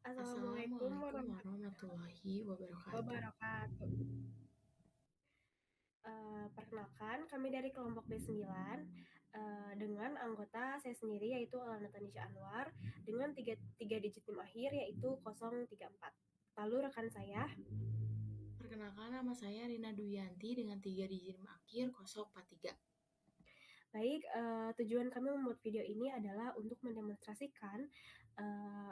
Assalamualaikum Assalamualaikum warahmatullahi warahmatullahi wabarakatuh. wabarakatuh. Perkenalkan, kami dari kelompok B9 dengan anggota saya sendiri yaitu Alana Tanisha Anwar dengan tiga digit NIM akhir yaitu 034. Lalu rekan saya. Perkenalkan, nama saya Rina Duyanti dengan 3 digit NIM akhir 043. Baik, tujuan kami membuat video ini adalah untuk mendemonstrasikan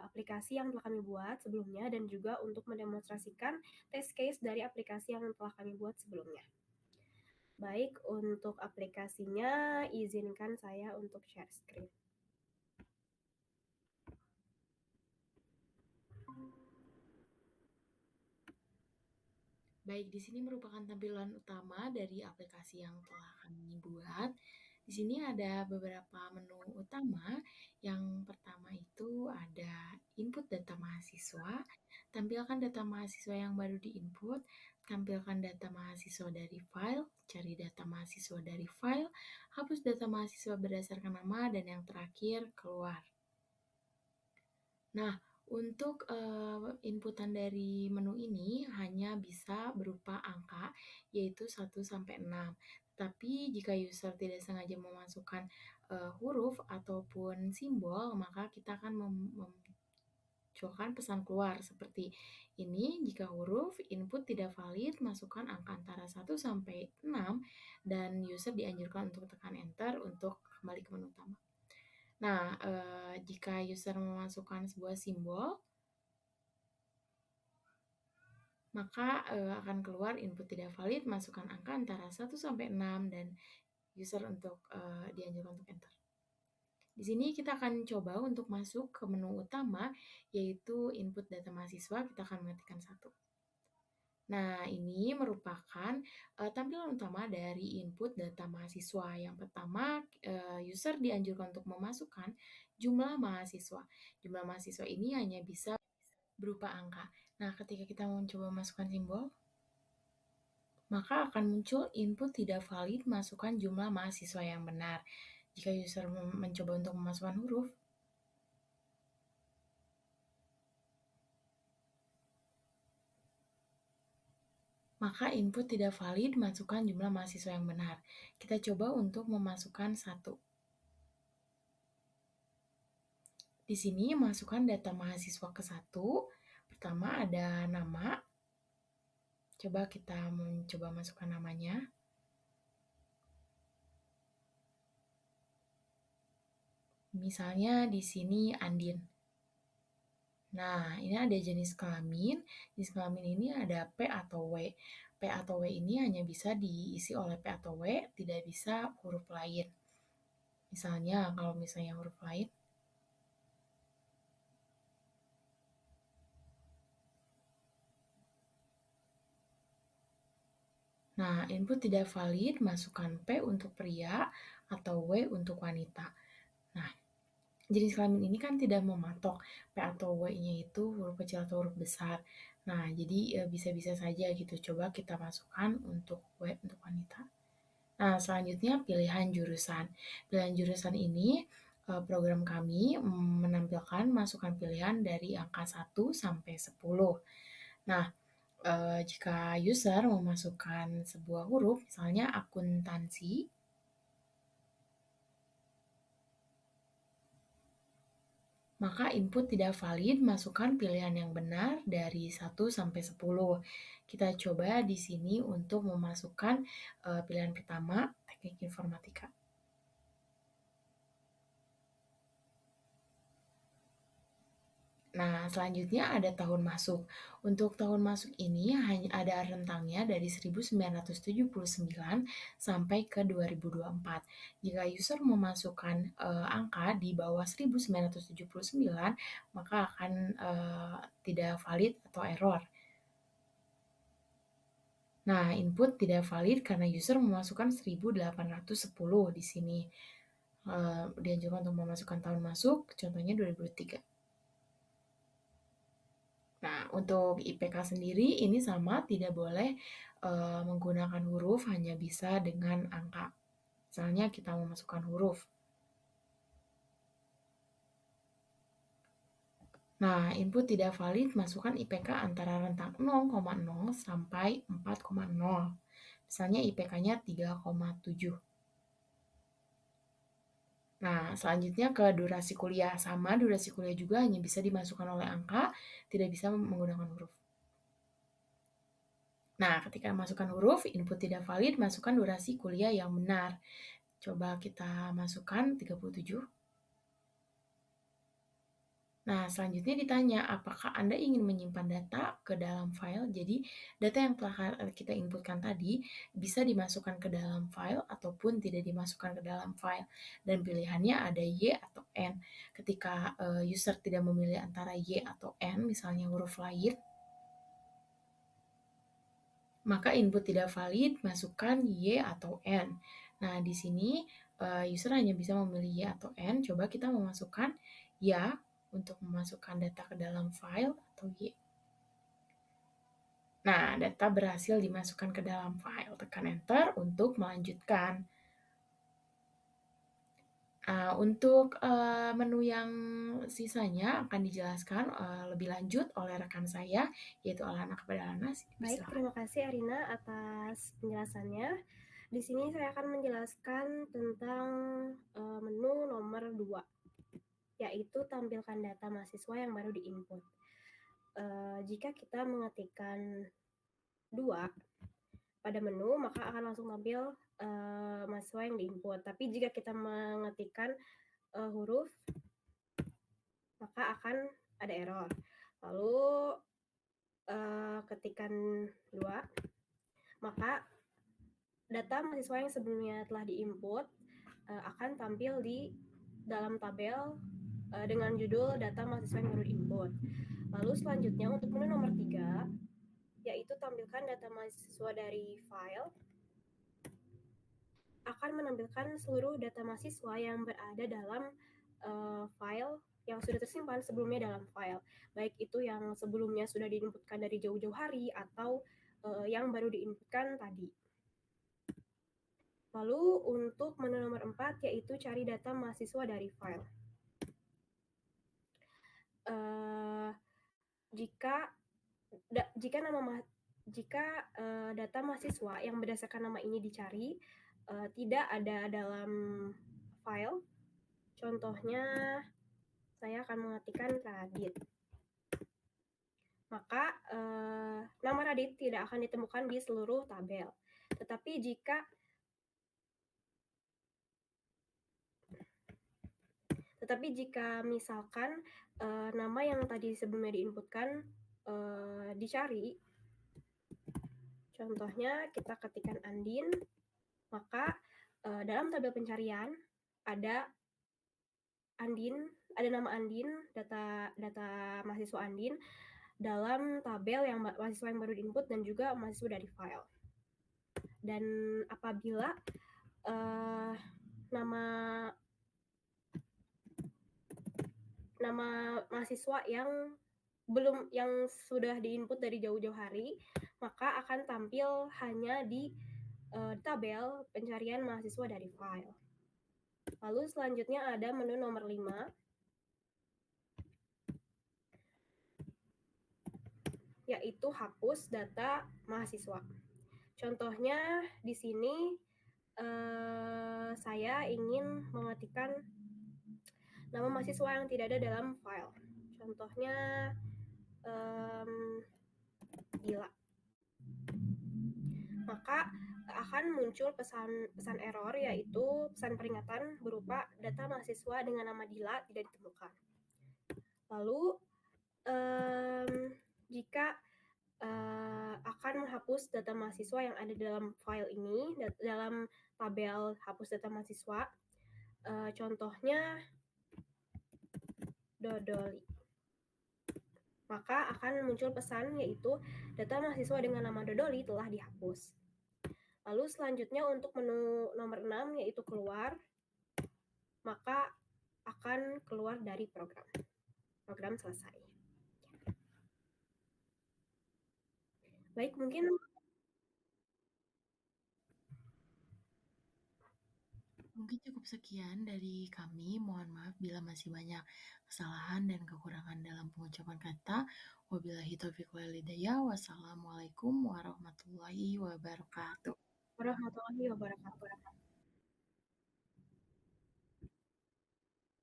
aplikasi yang telah kami buat sebelumnya dan juga untuk mendemonstrasikan test case dari aplikasi yang telah kami buat sebelumnya. Baik, untuk aplikasinya izinkan saya untuk share screen. Baik, di sini merupakan tampilan utama dari aplikasi yang telah kami buat. Di sini ada beberapa menu utama. Yang pertama itu ada input data mahasiswa, tampilkan data mahasiswa yang baru diinput, tampilkan data mahasiswa dari file, cari data mahasiswa dari file, hapus data mahasiswa berdasarkan nama, dan yang terakhir keluar. Nah, untuk inputan dari menu ini hanya bisa berupa angka, yaitu 1-6. Tapi jika user tidak sengaja memasukkan huruf ataupun simbol, maka kita akan memunculkan pesan keluar seperti ini. Jika huruf input tidak valid, masukkan angka antara 1-6 dan user dianjurkan untuk tekan enter untuk kembali ke menu utama. Nah, jika user memasukkan sebuah simbol, maka akan keluar input tidak valid, masukkan angka antara 1-6 dan user untuk dianjurkan untuk enter. Di sini kita akan coba untuk masuk ke menu utama, yaitu input data mahasiswa, kita akan mengetikkan 1. Nah, ini merupakan tampilan utama dari input data mahasiswa. Yang pertama, user dianjurkan untuk memasukkan jumlah mahasiswa. Jumlah mahasiswa ini hanya bisa berupa angka. Nah, ketika kita mencoba masukkan simbol, maka akan muncul input tidak valid, masukkan jumlah mahasiswa yang benar. Jika user mencoba untuk memasukkan huruf, maka input tidak valid, masukkan jumlah mahasiswa yang benar. Kita coba untuk memasukkan 1. Di sini masukkan data mahasiswa ke 1. Pertama ada nama. Coba kita mencoba masukkan namanya. Misalnya di sini Andin. Nah, ini ada jenis kelamin. Jenis kelamin ini ada P atau W. P atau W ini hanya bisa diisi oleh P atau W, tidak bisa huruf lain. Misalnya, kalau misalnya huruf lain, nah, input tidak valid, masukkan P untuk pria atau W untuk wanita. Nah, jenis kelamin ini kan tidak mematok P atau W-nya itu huruf kecil atau huruf besar. Nah, jadi bisa-bisa saja gitu. Coba kita masukkan untuk W untuk wanita. Nah, selanjutnya pilihan jurusan. Pilihan jurusan ini program kami menampilkan masukan pilihan dari angka 1 sampai 10. Nah, jika user memasukkan sebuah huruf, misalnya akuntansi, maka input tidak valid, masukkan pilihan yang benar dari 1 sampai 10. Kita coba di sini untuk memasukkan pilihan pertama, teknik informatika. Nah, selanjutnya ada tahun masuk. Untuk tahun masuk ini hanya ada rentangnya dari 1979 sampai ke 2024. Jika user memasukkan angka di bawah 1979, maka akan tidak valid atau error. Nah, input tidak valid karena user memasukkan 1810 di sini. Dianjurkan untuk memasukkan tahun masuk, contohnya 2003. Nah, untuk IPK sendiri ini sama, tidak boleh menggunakan huruf, hanya bisa dengan angka. Misalnya kita memasukkan huruf. Nah, input tidak valid masukkan IPK antara rentang 0,0 sampai 4,0. Misalnya IPK-nya 3,7. Nah, selanjutnya ke durasi kuliah. Sama, durasi kuliah juga hanya bisa dimasukkan oleh angka, tidak bisa menggunakan huruf. Nah, ketika masukkan huruf, input tidak valid, masukkan durasi kuliah yang benar. Coba kita masukkan 37. Nah, selanjutnya ditanya, apakah Anda ingin menyimpan data ke dalam file? Jadi, data yang telah kita inputkan tadi bisa dimasukkan ke dalam file ataupun tidak dimasukkan ke dalam file. Dan pilihannya ada Y atau N. Ketika user tidak memilih antara Y atau N, misalnya huruf lain, maka input tidak valid, masukkan Y atau N. Nah, di sini user hanya bisa memilih Y atau N. Coba kita memasukkan ya untuk memasukkan data ke dalam file atau Y. Nah, data berhasil dimasukkan ke dalam file. Tekan Enter untuk melanjutkan. Untuk menu yang sisanya akan dijelaskan lebih lanjut oleh rekan saya, yaitu Alana kepada Alana. Baik, terima kasih Arina atas penjelasannya. Di sini saya akan menjelaskan tentang menu nomor 2, yaitu tampilkan data mahasiswa yang baru diinput. Jika kita mengetikkan 2 pada menu, maka akan langsung tampil mahasiswa yang diinput. Tapi jika kita mengetikkan huruf, maka akan ada error. Lalu ketikkan 2, maka data mahasiswa yang sebelumnya telah diinput akan tampil di dalam tabel dengan judul data mahasiswa yang baru diinput. Lalu selanjutnya untuk menu nomor 3, yaitu tampilkan data mahasiswa dari file, akan menampilkan seluruh data mahasiswa yang berada dalam file yang sudah tersimpan sebelumnya dalam file, baik itu yang sebelumnya sudah diinputkan dari jauh-jauh hari atau yang baru diinputkan tadi. Lalu untuk menu nomor 4, yaitu cari data mahasiswa dari file. Jika data mahasiswa yang berdasarkan nama ini dicari tidak ada dalam file, contohnya saya akan mengetikkan Radit, maka nama Radit tidak akan ditemukan di seluruh tabel. Tetapi jika misalkan nama yang tadi sebelumnya diinputkan dicari, contohnya kita ketikkan Andin, maka dalam tabel pencarian ada nama Andin, data mahasiswa Andin dalam tabel yang mahasiswa yang baru diinput dan juga mahasiswa dari file. Dan apabila nama mahasiswa yang sudah diinput dari jauh-jauh hari, maka akan tampil hanya di tabel pencarian mahasiswa dari file. Lalu selanjutnya ada menu nomor 5, yaitu hapus data mahasiswa. Contohnya di sini saya ingin mengetikkan nama mahasiswa yang tidak ada dalam file. Contohnya Dila. Maka akan muncul pesan error, yaitu pesan peringatan berupa data mahasiswa dengan nama Dila tidak ditemukan. Lalu jika akan menghapus data mahasiswa yang ada dalam file ini, dalam tabel hapus data mahasiswa, contohnya Dodoli, maka akan muncul pesan yaitu data mahasiswa dengan nama Dodoli telah dihapus. Lalu selanjutnya untuk menu nomor 6, yaitu keluar, maka akan keluar dari program. Program selesai. Baik, mungkin Mungkin cukup sekian dari kami. Mohon maaf bila masih banyak kesalahan dan kekurangan dalam pengucapan kata. Wabillahi taufiq wal hidayah. Wassalamualaikum warahmatullahi wabarakatuh. Warahmatullahi wabarakatuh.